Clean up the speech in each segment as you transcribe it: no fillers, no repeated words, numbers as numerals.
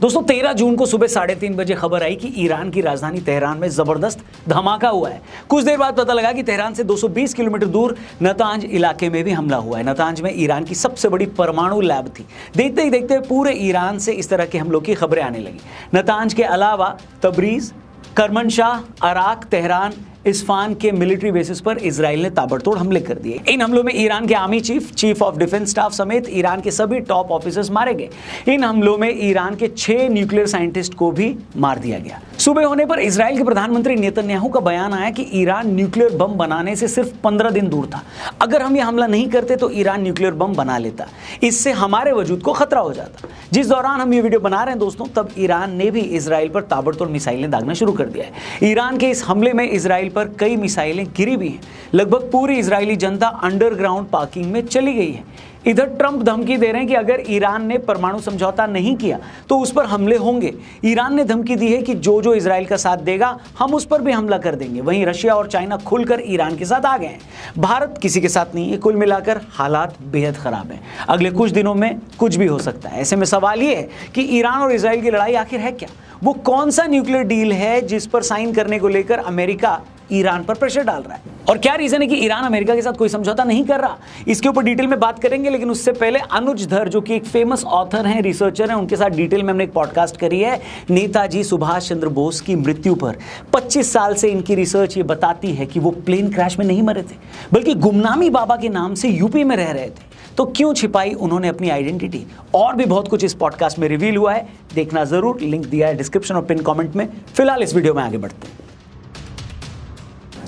दोस्तों 13 जून को सुबह 3:30 बजे खबर आई कि ईरान की राजधानी तेहरान में जबरदस्त धमाका हुआ है। कुछ देर बाद पता लगा कि तेहरान से 220 किलोमीटर दूर नतांज इलाके में भी हमला हुआ है। नतांज में ईरान की सबसे बड़ी परमाणु लैब थी। देखते ही देखते पूरे ईरान से इस तरह के हमलों की खबरें आने लगी। नतांज के अलावा तबरीज, करमनशाह, अराक, तेहरान, इस्फान के मिलिट्री बेसिस पर इजराइल ने ताबड़तोड़ हमले कर दिए। इन हमलों में ईरान के army chief of defence staff समेत ईरान के सभी टॉप ऑफिसर्स मारे गए। इन हमलों में ईरान के 6 न्यूक्लियर साइंटिस्ट को भी मार दिया गया। सुबह होने पर इजराइल के प्रधानमंत्री नेतन्याहू का बयान आया कि ईरान न्यूक्लियर बम बनाने से सिर्फ 15 दिन दूर था। अगर हम यह हमला नहीं करते तो ईरान न्यूक्लियर बम बना लेता, इससे हमारे वजूद को खतरा हो जाता। जिस दौरान हम ये वीडियो बना रहे हैं दोस्तों, तब ईरान ने भी इजराइल पर ताबड़तोड़ मिसाइलें दागना शुरू कर दिया है। ईरान के इस हमले में इजराइल पर कई मिसाइलें गिरी भी हैं। लगभग पूरी इजरायली जनता अंडरग्राउंड पार्किंग में चली गई है। इधर ट्रंप धमकी दे रहे हैं कि अगर ईरान ने परमाणु समझौता नहीं किया तो उस पर हमले होंगे। ईरान ने धमकी दी है कि जो इजराइल का साथ देगा हम उस पर भी हमला कर देंगे। वहीं रशिया और चाइना खुलकर ईरान के साथ आ गए हैं। भारत किसी के साथ नहीं है। कुल मिलाकर हालात बेहद खराब हैं। अगले कुछ दिनों में कुछ भी हो सकता है। ऐसे में सवाल ये है कि ईरान और इजराइल की लड़ाई आखिर है क्या? वो कौन सा न्यूक्लियर डील है जिस पर साइन करने को लेकर अमेरिका ईरान पर प्रेशर डाल रहा है? और क्या रीजन है कि ईरान अमेरिका के साथ कोई समझौता नहीं कर रहा? इसके ऊपर डिटेल में बात करेंगे, लेकिन उससे पहले अनुज धर, जो कि एक फेमस ऑथर हैं, रिसर्चर हैं, उनके साथ डिटेल में हमने एक पॉडकास्ट करी है नेताजी सुभाष चंद्र बोस की मृत्यु पर। 25 साल से इनकी रिसर्च ये बताती है कि वो प्लेन क्रैश में नहीं मरे थे, बल्कि गुमनामी बाबा के नाम से यूपी में रह रहे थे। तो क्यों छिपाई उन्होंने अपनी आइडेंटिटी? और भी बहुत कुछ इस पॉडकास्ट में रिवील हुआ है, देखना जरूर। लिंक दिया है डिस्क्रिप्शन और पिन कमेंट में। फिलहाल इस वीडियो में आगे बढ़ते हैं।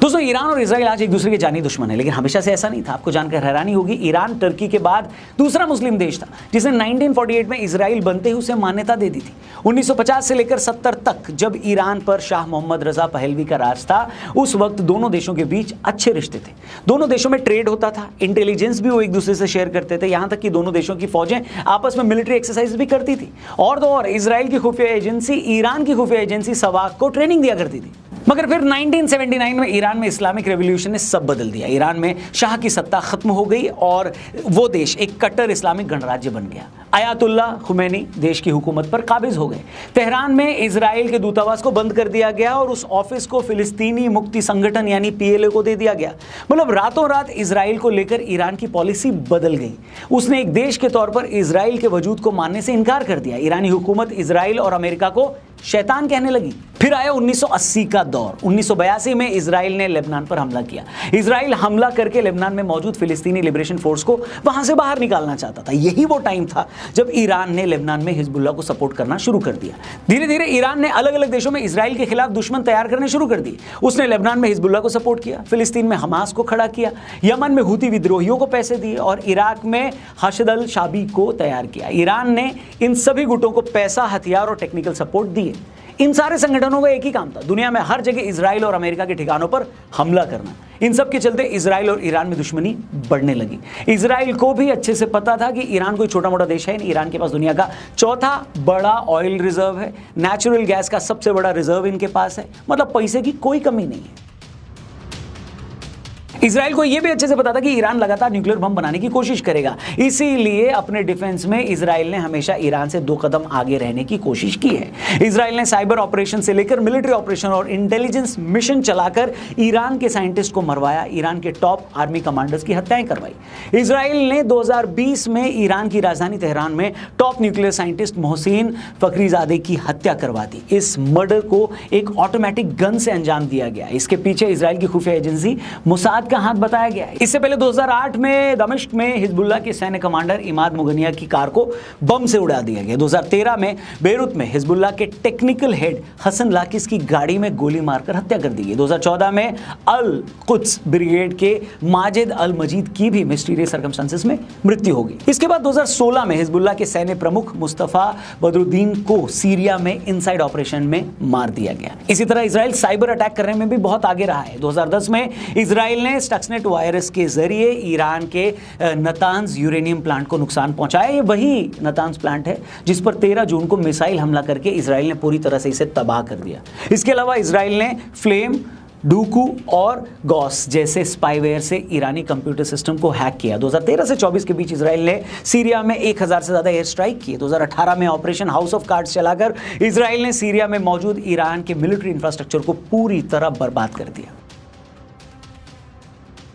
दोस्तों ईरान और इजराइल आज एक दूसरे के जानी दुश्मन है, लेकिन हमेशा से ऐसा नहीं था। आपको जानकर हैरानी होगी, ईरान टर्की के बाद दूसरा मुस्लिम देश था जिसने 1948 में इजराइल बनते ही उसे मान्यता दे दी थी। 1950 से लेकर 70 तक जब ईरान पर शाह मोहम्मद रजा पहलवी का राज था, उस वक्त दोनों देशों के बीच अच्छे रिश्ते थे। दोनों देशों में ट्रेड होता था, इंटेलिजेंस भी वो एक दूसरे से शेयर करते थे, यहां तक कि दोनों देशों की फौजें आपस में मिलिट्री एक्सरसाइज भी करती थी। और तो और इजराइल की खुफिया एजेंसी ईरान की खुफिया एजेंसी सवाक को ट्रेनिंग दिया करती थी। मगर फिर 1979 में ईरान में इस्लामिक रेवोल्यूशन ने सब बदल दिया। ईरान में शाह की सत्ता खत्म हो गई और वो देश एक कट्टर इस्लामिक गणराज्य बन गया। अयातुल्लाह खुमैनी देश की हुकूमत पर काबिज हो गए। तेहरान में इजराइल के दूतावास को बंद कर दिया गया और उस ऑफिस को फिलिस्तीनी मुक्ति संगठन यानी PLO को दे दिया गया। मतलब रातों रात इजराइल को लेकर ईरान की पॉलिसी बदल गई। उसने एक देश के तौर पर इजराइल के वजूद को मानने से इनकार कर दिया। ईरानी हुकूमत इजराइल और अमेरिका को शैतान कहने लगी। फिर आया 1980 का दौर। 1982 में इजराइल ने लेबनान पर हमला किया। इजराइल हमला करके लेबनान में मौजूद फिलिस्तीनी लिबरेशन फोर्स को वहां से बाहर निकालना चाहता था। यही वो टाइम था जब ईरान ने लेबनान में हिजबुल्लाह को सपोर्ट करना शुरू कर दिया। धीरे धीरे ईरान ने अलग अलग देशों में इजराइल के खिलाफ दुश्मन तैयार करने शुरू कर दिए। उसने लेबनान में हिजबुल्लाह को सपोर्ट किया, फिलिस्तीन में हमास को खड़ा किया, यमन में हुती विद्रोहियों को पैसे दिए और इराक में हशद अल शाबी को तैयार किया। ईरान ने इन सभी गुटों को पैसा, हथियार और टेक्निकल सपोर्ट दिए। इन सारे संगठनों का एक ही काम था, दुनिया में हर जगह इजराइल और अमेरिका के ठिकानों पर हमला करना। इन सब के चलते इजराइल और ईरान में दुश्मनी बढ़ने लगी। इजराइल को भी अच्छे से पता था कि ईरान कोई छोटा मोटा देश है नहीं। ईरान के पास दुनिया का चौथा बड़ा ऑयल रिजर्व है, नेचुरल गैस का सबसे बड़ा रिजर्व इनके पास है। मतलब पैसे की कोई कमी नहीं है। इजराइल को यह भी अच्छे से पता था कि ईरान लगातार न्यूक्लियर बम बनाने की कोशिश करेगा। इसीलिए अपने डिफेंस में इजराइल ने हमेशा ईरान से 2 कदम आगे रहने की कोशिश की है। इजराइल ने साइबर ऑपरेशन से लेकर मिलिट्री ऑपरेशन और इंटेलिजेंस मिशन चलाकर ईरान के साइंटिस्ट को मरवाया। ईरान के टॉप आर्मी कमांडर्स की हत्याएं करवाई। इजराइल ने 2020 में ईरान की राजधानी तेहरान में top nuclear scientist Mohsin Fakhrizadeh की हत्या करवा दी। इस मर्डर को एक ऑटोमेटिक गन से अंजाम दिया गया। इसके पीछे इजराइल की खुफिया एजेंसी मोसाद का हाथ बताया गया है। इससे पहले 2008 में दमिश्क में हिजबुल्लाह के सैन्य कमांडर इमाद मुगनिया की कार को बम से उड़ा दिया गया। 2013 में बेरूत में हिजबुल्लाह के टेक्निकल हेड हसन लाकिस की गाड़ी में गोली मारकर हत्या कर दी गई। 2014 में अल कुद्स ब्रिगेड के माजिद अल मजीद की भी मिस्टीरियस सर्कमस्टेंसेस में मृत्यु हो गई। इसके बाद 2016 में हिजबुल्लाह के सैन्य प्रमुख मुस्तफा बदरुद्दीन को सीरिया में इनसाइड ऑपरेशन में मार दिया गया। इसी तरह इजराइल साइबर अटैक करने में भी बहुत आगे रहा है। 2010 में इजराइल ने स्टक्सनेट वायरस के जरिए ईरान के नतांज यूरेनियम प्लांट को नुकसान पहुंचाया। ये वही नतांज प्लांट है जिस पर 13 जून को मिसाइल हमला करके इजराइल ने पूरी तरह से इसे तबाह कर दिया। इसके अलावा इजराइल ने फ्लेम, डूकू और गॉस जैसे स्पाईवेयर से ईरानी कंप्यूटर सिस्टम को हैक किया। 2013 से 24 के बीच इजराइल ने सीरिया में 1000 से ज़्यादा एयर स्ट्राइक किए। 2018 में ऑपरेशन हाउस ऑफ कार्ड्स चलाकर इजराइल ने सीरिया में मौजूद ईरान के मिलिट्री इंफ्रास्ट्रक्चर को पूरी तरह बर्बाद कर दिया।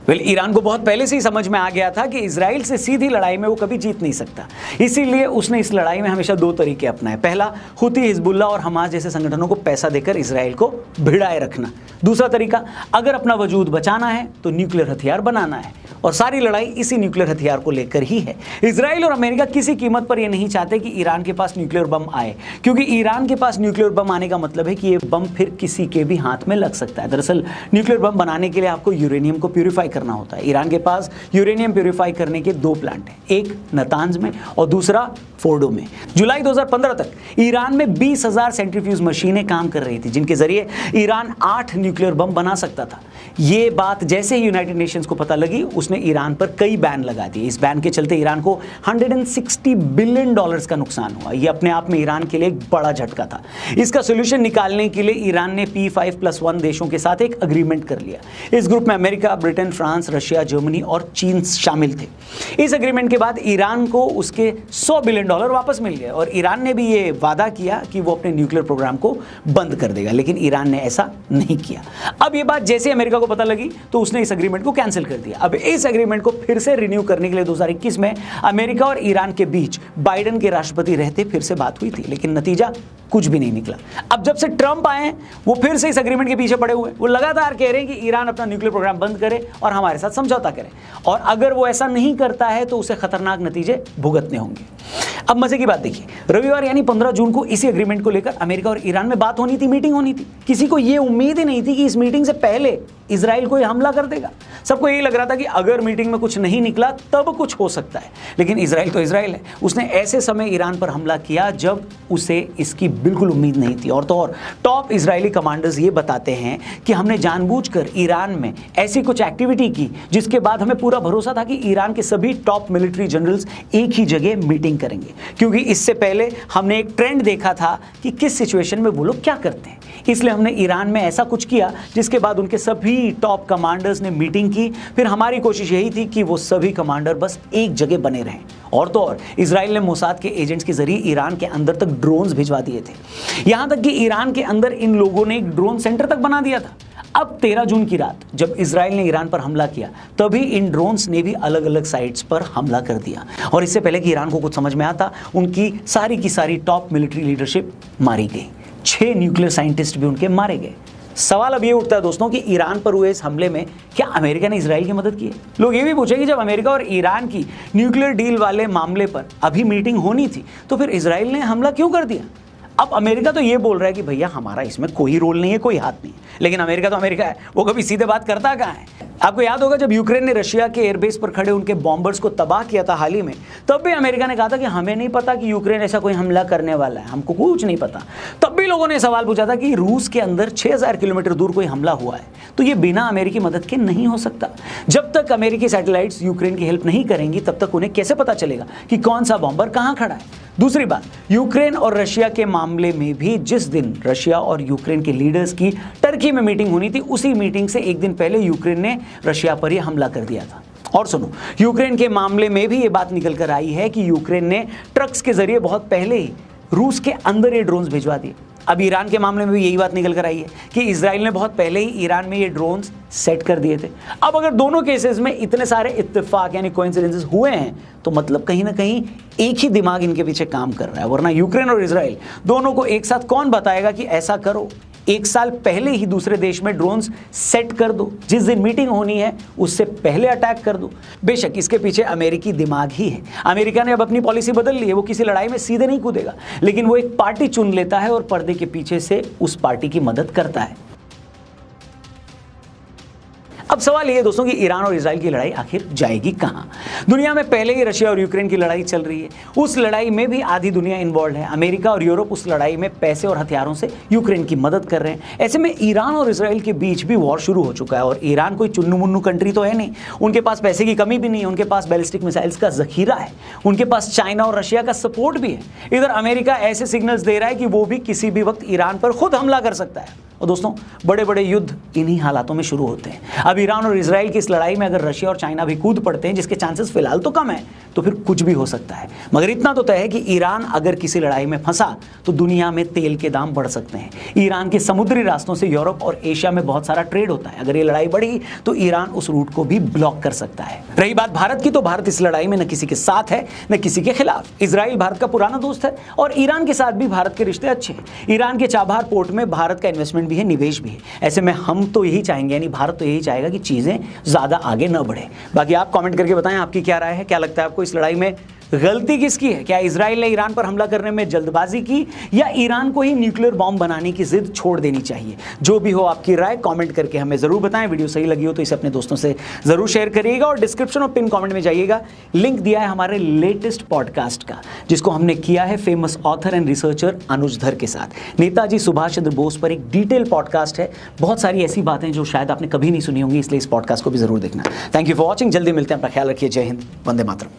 ईरान को बहुत पहले से ही समझ में आ गया था कि इजराइल से सीधी लड़ाई में वो कभी जीत नहीं सकता, इसीलिए उसने इस लड़ाई में हमेशा दो तरीके अपनाए। पहला, हुती, हिजबुल्लाह और हमास जैसे संगठनों को पैसा देकर इजराइल को भिड़ाए रखना। दूसरा तरीका, अगर अपना वजूद बचाना है तो न्यूक्लियर हथियार बनाना है, और सारी लड़ाई इसी न्यूक्लियर हथियार को लेकर ही है। इजराइल और अमेरिका किसी कीमत पर यह नहीं चाहते कि ईरान के पास न्यूक्लियर बम आए, क्योंकि ईरान के पास न्यूक्लियर बम आने का मतलब है कि ये बम फिर किसी के भी हाथ में लग सकता है। दरअसल न्यूक्लियर बम बनाने के लिए आपको यूरेनियम को प्यूरिफाई करना होता है। ईरान के पास यूरेनियम प्यूरिफाई करने के 2 प्लांट हैं, एक नतांज में और दूसरा फोर्डो में। जुलाई 2015 तक ईरान में 20,000 सेंट्रीफ्यूज मशीनें काम कर रही थी, जिनके जरिए ईरान 8 न्यूक्लियर बम बना सकता था। ये बात जैसे ही यूनाइटेड नेशंस को पता लगी, उसने ईरान पर कई बैन लगा दिए। इस बैन के चलते ईरान को $160 बिलियन का नुकसान हुआ। यह अपने आप में ईरान के लिए एक बड़ा झटका था। इसका सोल्यूशन निकालने के लिए ईरान ने P5+1 देशों के साथ एक अग्रीमेंट कर लिया। इस ग्रुप में America, Britain, France, Russia, Germany और चीन शामिल थे। इस एग्रीमेंट के बाद ईरान को उसके $100 बिलियन वापस मिल गए, और ईरान ने भी ये वादा किया कि वो अपने न्यूक्लियर प्रोग्राम को बंद कर देगा, लेकिन ईरान ने ऐसा नहीं किया। अब ये बात जैसे अमेरिका को पता लगी तो उसने इस एग्रीमेंट को कैंसिल कर दिया। अब इस एग्रीमेंट को फिर से रिन्यू करने के लिए 2021 में अमेरिका और ईरान के बीच बाइडेन के राष्ट्रपति रहते फिर से बात हुई थी, लेकिन नतीजा कुछ भी नहीं निकला। अब जब से ट्रंप आए वो फिर से इस एग्रीमेंट के पीछे पड़े हुए। वो लगातार कह रहे हैं कि ईरान अपना न्यूक्लियर प्रोग्राम बंद करे और हमारे साथ समझौता करे, और अगर वो ऐसा नहीं करता है तो उसे खतरनाक नतीजे भुगतने होंगे। अब मजे की बात देखिए, रविवार यानी 15 जून को इसी एग्रीमेंट को लेकर अमेरिका और ईरान में बात होनी थी, मीटिंग होनी थी। किसी को यह उम्मीद ही नहीं थी कि इस मीटिंग से पहले इजराइल कोई हमला कर देगा। सबको यही लग रहा था कि अगर मीटिंग में कुछ नहीं निकला तब कुछ हो सकता है, लेकिन इजराइल तो इजराइल है। उसने ऐसे समय ईरान पर हमला किया जब उसे इसकी बिल्कुल उम्मीद नहीं थी। और तो और टॉप इजरायली कमांडर्स ये बताते हैं कि हमने जानबूझकर ईरान में ऐसी कुछ एक्टिविटी की जिसके बाद हमें पूरा भरोसा था कि ईरान के सभी टॉप मिलिट्री जनरल्स एक ही जगह मीटिंग करेंगे, क्योंकि इससे पहले हमने एक ट्रेंड देखा था कि किस सिचुएशन में वो लोग क्या करते हैं। इसलिए हमने ईरान में ऐसा कुछ किया जिसके बाद उनके सभी टॉप कमांडर्स ने मीटिंग की। फिर हमारी कोशिश यही थी कि वो सभी कमांडर बस एक जगह बने रहें। और तो और इजराइल ने मोसाद के एजेंट्स के जरिए ईरान के अंदर तक ड्रोन्स भिजवा दिए थे, यहां तक कि ईरान के अंदर इन लोगों ने एक ड्रोन सेंटर तक बना दिया था। अब 13 जून की रात जब इजराइल ने ईरान पर हमला किया, तभी इन ड्रोन्स ने भी अलग अलग साइट्स पर हमला कर दिया, और इससे पहले कि ईरान को कुछ समझ में आता, उनकी सारी की सारी टॉप मिलिट्री लीडरशिप मारी गई। 6 न्यूक्लियर साइंटिस्ट भी उनके मारे गए। सवाल अब ये उठता है दोस्तों कि ईरान पर हुए इस हमले में क्या अमेरिका ने इजराइल की मदद की है? लोग ये भी पूछे कि जब अमेरिका और ईरान की न्यूक्लियर डील वाले मामले पर अभी मीटिंग होनी थी तो फिर इजराइल ने हमला क्यों कर दिया? अब अमेरिका तो ये बोल रहा है कि भैया हमारा इसमें कोई रोल नहीं है, कोई हाथ नहीं है, लेकिन अमेरिका तो अमेरिका है, वो कभी सीधे बात करता कहाँ है? आपको याद होगा जब यूक्रेन ने रशिया के एयरबेस पर खड़े उनके बॉम्बर्स को तबाह किया था हाल ही में, तब भी अमेरिका ने कहा था कि हमें नहीं पता कि यूक्रेन ऐसा कोई हमला करने वाला है, हमको कुछ नहीं पता। तब भी लोगों ने सवाल पूछा था कि रूस के अंदर 6000 किलोमीटर दूर कोई हमला हुआ है तो ये बिना अमेरिकी मदद के नहीं हो सकता। जब तक अमेरिकी सैटेलाइट्स यूक्रेन की हेल्प नहीं करेंगी तब तक उन्हें कैसे पता चलेगा कि कौन सा बॉम्बर कहाँ खड़ा है? दूसरी बात, यूक्रेन और रशिया के मामले में भी जिस दिन रशिया और यूक्रेन के लीडर्स की टर्की में मीटिंग होनी थी, उसी मीटिंग से एक दिन पहले यूक्रेन ने रशिया पर यह हमला कर दिया था। और सुनो, यूक्रेन के मामले में भी ये बात निकल कर आई है कि यूक्रेन ने ट्रक्स के जरिए बहुत पहले ही रूस के अंदर ये ड्रोन्स भिजवा दिए। अब ईरान के मामले में भी यही बात निकल कर आई है कि इजराइल ने बहुत पहले ही ईरान में ये ड्रोन्स सेट कर दिए थे। अब अगर दोनों केसेस में इतने सारे इत्तेफाक यानी कोइंसिडेंसेस हुए हैं तो मतलब कहीं ना कहीं एक ही दिमाग इनके पीछे काम कर रहा है, वरना यूक्रेन और इजराइल दोनों को एक साथ कौन बताएगा कि ऐसा करो? एक साल पहले ही दूसरे देश में ड्रोन्स सेट कर दो, जिस दिन मीटिंग होनी है उससे पहले अटैक कर दो। बेशक इसके पीछे अमेरिकी दिमाग ही है। अमेरिका ने अब अपनी पॉलिसी बदल ली है, वो किसी लड़ाई में सीधे नहीं कूदेगा, लेकिन वो एक पार्टी चुन लेता है और पर्दे के पीछे से उस पार्टी की मदद करता है। अब सवाल ये है दोस्तों कि ईरान और इजराइल की लड़ाई आखिर जाएगी कहां? दुनिया में पहले ही रशिया और यूक्रेन की लड़ाई चल रही है, उस लड़ाई में भी आधी दुनिया इन्वॉल्व है। अमेरिका और यूरोप उस लड़ाई में पैसे और हथियारों से यूक्रेन की मदद कर रहे हैं। ऐसे में ईरान और इजराइल के बीच भी वॉर शुरू हो चुका है, और ईरान कोई चुन्नू मुन्नू कंट्री तो है नहीं, उनके पास पैसे की कमी भी नहीं है, उनके पास बैलिस्टिक मिसाइल्स का जखीरा है, उनके पास चाइना और रशिया का सपोर्ट भी है। इधर अमेरिका ऐसे सिग्नल्स दे रहा है कि वो भी किसी भी वक्त ईरान पर खुद हमला कर सकता है। और दोस्तों बड़े बड़े युद्ध इन्हीं हालातों में शुरू होते हैं। अब ईरान और इजराइल की इस लड़ाई में अगर रशिया और चाइना भी कूद पड़ते हैं, जिसके चांसेस फिलहाल तो कम है, तो फिर कुछ भी हो सकता है। मगर इतना तो तय है कि ईरान अगर किसी लड़ाई में फंसा तो दुनिया में तेल के दाम बढ़ सकते हैं। ईरान के समुद्री रास्तों से यूरोप और एशिया में बहुत सारा ट्रेड होता है। अगर ये लड़ाई बढ़ी तो ईरान उस रूट को भी ब्लॉक कर सकता है। रही बात भारत की, तो भारत इस लड़ाई में न किसी के साथ है न किसी के खिलाफ। इजराइल भारत का पुराना दोस्त है और ईरान के साथ भी भारत के रिश्ते अच्छे हैं। ईरान के चाबहार पोर्ट में भारत का इन्वेस्टमेंट भी है, निवेश भी है। ऐसे में हम तो यही चाहेंगे, यानी भारत तो यही चाहेगा कि चीजें ज्यादा आगे न बढ़े। बाकी आप कमेंट करके बताएं आपकी क्या राय है, क्या लगता है आपको इस लड़ाई में गलती किसकी है? क्या इजराइल ने ईरान पर हमला करने में जल्दबाजी की या ईरान को ही न्यूक्लियर बॉम्ब बनाने की जिद छोड़ देनी चाहिए? जो भी हो आपकी राय कमेंट करके हमें जरूर बताएं। वीडियो सही लगी हो तो इसे अपने दोस्तों से जरूर शेयर करिएगा और डिस्क्रिप्शन और पिन कमेंट में जाइएगा, लिंक दिया है हमारे लेटेस्ट पॉडकास्ट का, जिसको हमने किया है फेमस ऑथर एंड रिसर्चर अनुज धर के साथ। नेताजी सुभाष चंद्र बोस पर एक डिटेल पॉडकास्ट है। बहुत सारी ऐसी बातें जो शायद आपने कभी नहीं सुनी होंगी, इसलिए इस पॉडकास्ट को भी जरूर देखना। Thank you for watching. जल्दी मिलते हैं, अपना ख्याल रखिए। जय हिंद, वंदे मातरम।